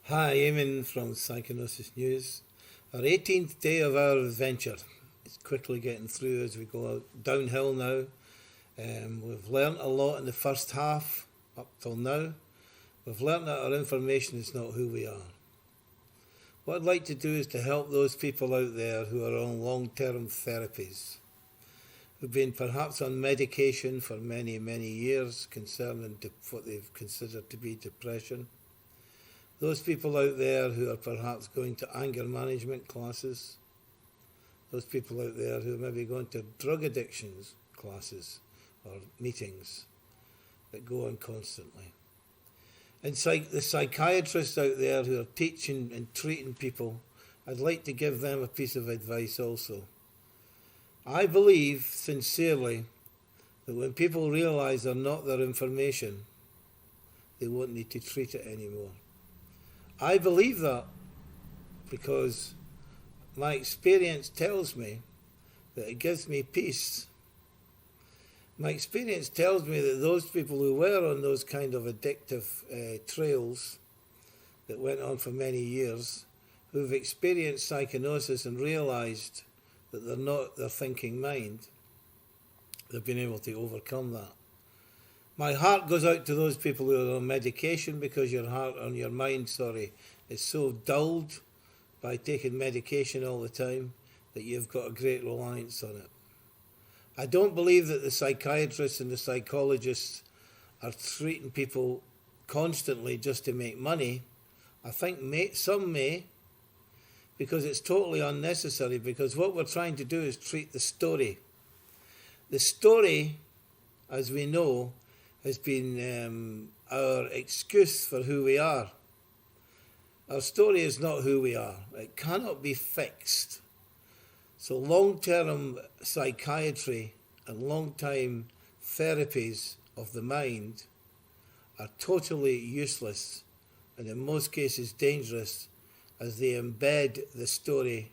Hi, Eamon from Psychonosis News. Our 18th day of our adventure is quickly getting through as we go out downhill now. We've learnt a lot in the first half up till now. We've learnt that our information is not who we are. What I'd like to do is to help those people out there who are on long-term therapies, who've been perhaps on medication for many, many years concerning what they've considered to be depression. Those people out there who are perhaps going to anger management classes. Those people out there who are maybe going to drug addictions classes or meetings that go on constantly. And the psychiatrists out there who are teaching and treating people, I'd like to give them a piece of advice also. I believe sincerely that when people realise they're not their information, they won't need to treat it anymore. I believe that because my experience tells me that it gives me peace. My experience tells me that those people who were on those kind of addictive trails that went on for many years, who've experienced psychosis and realised that they're not their thinking mind, they've been able to overcome that. My heart goes out to those people who are on medication because your mind is so dulled by taking medication all the time that you've got a great reliance on it. I don't believe that the psychiatrists and the psychologists are treating people constantly just to make money. I think some may, because it's totally unnecessary, because what we're trying to do is treat the story. The story, as we know, has been our excuse for who we are. Our story is not who we are. It cannot be fixed. So long-term psychiatry and long-time therapies of the mind are totally useless and in most cases dangerous, as they embed the story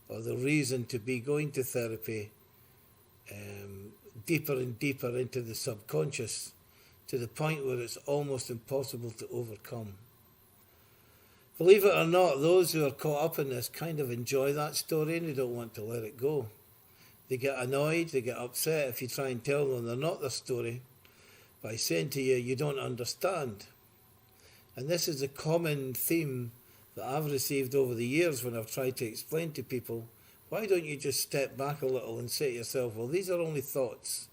or the reason to be going to therapy deeper and deeper into the subconscious, to the point where it's almost impossible to overcome. Believe it or not, those who are caught up in this kind of enjoy that story and they don't want to let it go. They get annoyed, they get upset if you try and tell them they're not their story by saying to you, you don't understand. And this is a common theme that I've received over the years when I've tried to explain to people, why don't you just step back a little and say to yourself, well, these are only thoughts.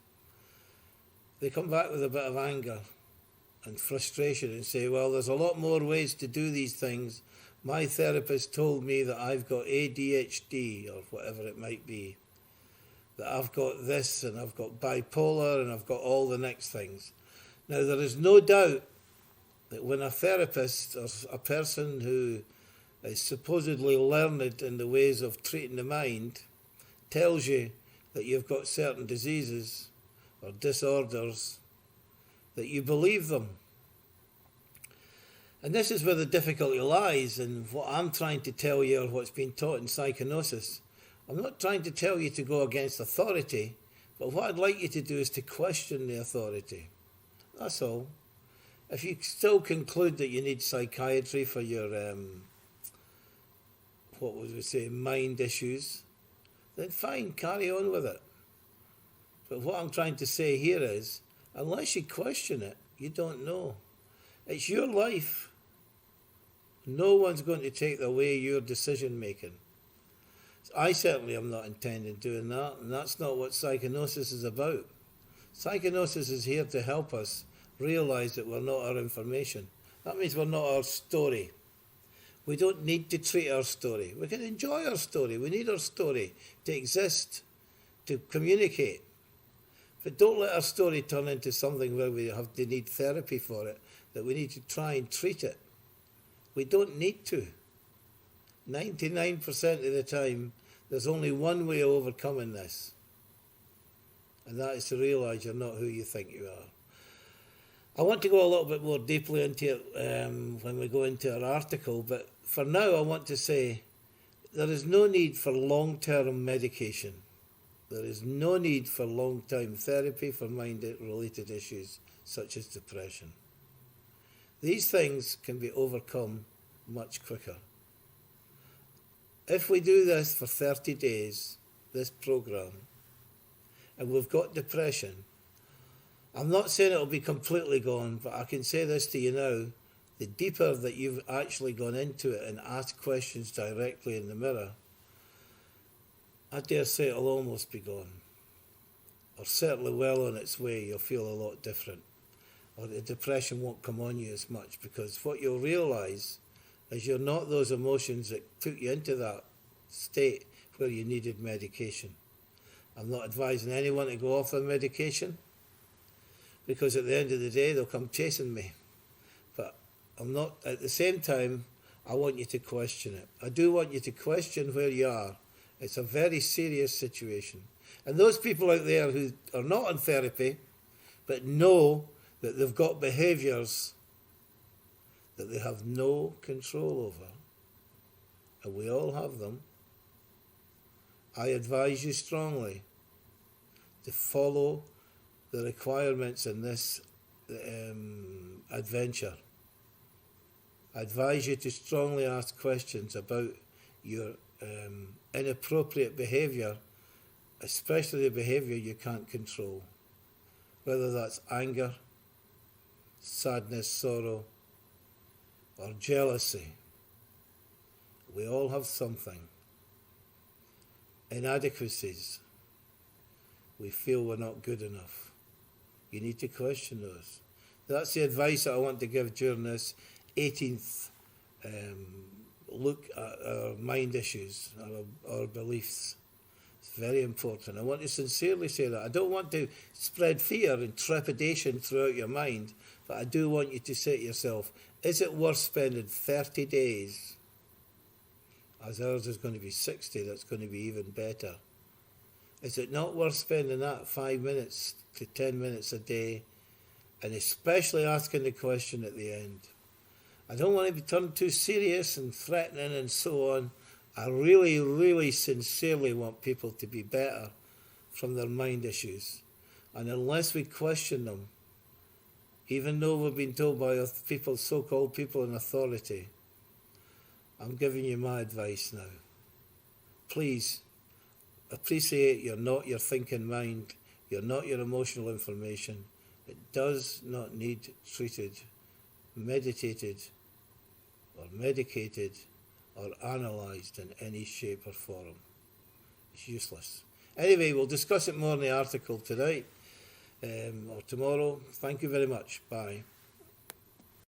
They come back with a bit of anger and frustration and say, well, there's a lot more ways to do these things. My therapist told me that I've got ADHD or whatever it might be, that I've got this and I've got bipolar and I've got all the next things. Now, there is no doubt that when a therapist or a person who is supposedly learned in the ways of treating the mind tells you that you've got certain diseases or disorders, that you believe them. And this is where the difficulty lies, and what I'm trying to tell you, or what's been taught in psychonosis. I'm not trying to tell you to go against authority, but what I'd like you to do is to question the authority. That's all. If you still conclude that you need psychiatry for your, mind issues, then fine, carry on with it. But what I'm trying to say here is, unless you question it, you don't know. It's your life. No one's going to take away your decision making. I certainly am not intending doing that, and that's not what psychonosis is about. Psychonosis is here to help us realise that we're not our information. That means we're not our story. We don't need to treat our story. We can enjoy our story. We need our story to exist, to communicate. But don't let our story turn into something where we have to need therapy for it, that we need to try and treat it. We don't need to. 99% of the time, there's only one way of overcoming this. And that is to realise you're not who you think you are. I want to go a little bit more deeply into it when we go into our article, but for now I want to say there is no need for long-term medication. There is no need for long-term therapy for mind-related issues such as depression. These things can be overcome much quicker. If we do this for 30 days, this program, and we've got depression, I'm not saying it'll be completely gone, but I can say this to you now, the deeper that you've actually gone into it and asked questions directly in the mirror, I dare say it'll almost be gone. Or certainly well on its way, you'll feel a lot different. Or the depression won't come on you as much, because what you'll realise is you're not those emotions that took you into that state where you needed medication. I'm not advising anyone to go off their medication, because at the end of the day they'll come chasing me. But I'm not, at the same time, I want you to question it. I do want you to question where you are. It's a very serious situation. And those people out there who are not in therapy, but know that they've got behaviours that they have no control over, and we all have them, I advise you strongly to follow the requirements in this adventure. I advise you to strongly ask questions about your inappropriate behaviour, especially the behaviour you can't control, whether that's anger, sadness, sorrow, or jealousy. We all have something. Inadequacies. We feel we're not good enough. You need to question those. That's the advice that I want to give during this 18th look at our mind issues, our beliefs. It's very important. I want to sincerely say that. I don't want to spread fear and trepidation throughout your mind, but I do want you to say to yourself, is it worth spending 30 days, as ours is going to be 60, that's going to be even better? Is it not worth spending that 5 minutes to 10 minutes a day, and especially asking the question at the end? I don't want to be turned too serious and threatening and so on. I really, really sincerely want people to be better from their mind issues. And unless we question them, even though we've been told by people, so-called people in authority, I'm giving you my advice now. Please appreciate you're not your thinking mind, you're not your emotional information. It does not need treated, meditated, or medicated, or analysed in any shape or form. It's useless. Anyway, we'll discuss it more in the article tonight or tomorrow. Thank you very much. Bye.